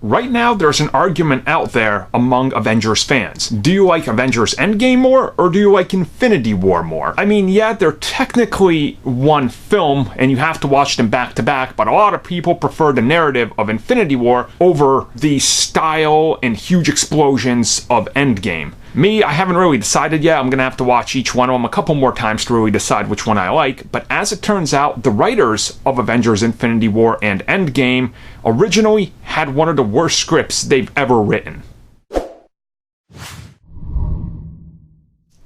Right now, there's an argument out there among Avengers fans. Do you like Avengers Endgame more, or do you like Infinity War more? I mean, yeah, they're technically one film, and you have to watch them back to back, but a lot of people prefer the narrative of Infinity War over the style and huge explosions of Endgame. Me, I haven't really decided yet. I'm gonna have to watch each one of them a couple more times to really decide which one I like, but as it turns out, the writers of Avengers Infinity War and Endgame originally had one of the worst scripts they've ever written.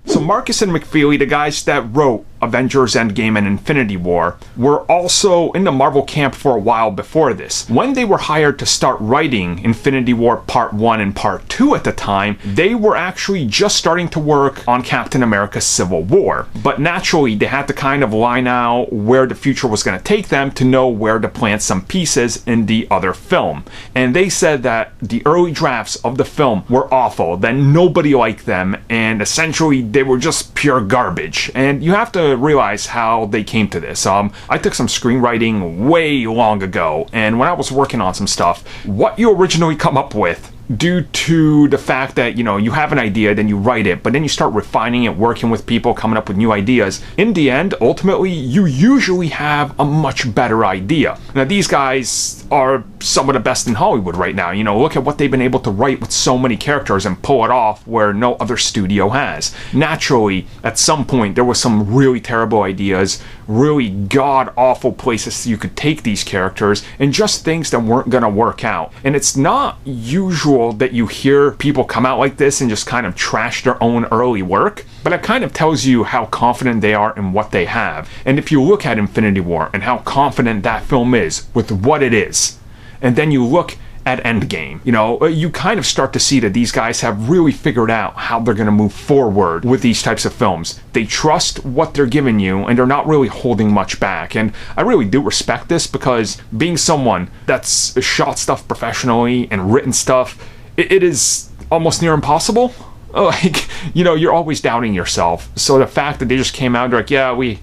So Marcus and McFeely, the guys that wrote Avengers Endgame and Infinity War, were also in the Marvel camp for a while before this. When they were hired to start writing Infinity War Part 1 and Part 2 at the time, they were actually just starting to work on Captain America Civil War. But naturally, they had to kind of line out where the future was going to take them to know where to plant some pieces in the other film. And they said that the early drafts of the film were awful, that nobody liked them, and essentially they were just pure garbage. And you have to realize how they came to this. I took some screenwriting way long ago, and when I was working on some stuff, what you originally come up with, due to the fact that, you have an idea, then you write it, but then you start refining it, working with people, coming up with new ideas. In the end, ultimately, you usually have a much better idea. Now, these guys are some of the best in Hollywood right now. Look at what they've been able to write with so many characters and pull it off where no other studio has. Naturally, at some point, there was some really terrible ideas, really god-awful places you could take these characters, and just things that weren't gonna work out. And it's not usual that you hear people come out like this and just kind of trash their own early work, but it kind of tells you how confident they are in what they have. And if you look at Infinity War and how confident that film is with what it is, and then you look at Endgame, you kind of start to see that these guys have really figured out how they're going to move forward with these types of films. They trust what they're giving you, and they're not really holding much back. And I really do respect this, because being someone that's shot stuff professionally and written stuff, it is almost near impossible. Like, you're always doubting yourself. So the fact that they just came out and they're like, yeah, we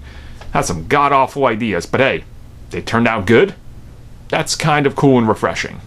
had some god-awful ideas, but hey, they turned out good, that's kind of cool and refreshing.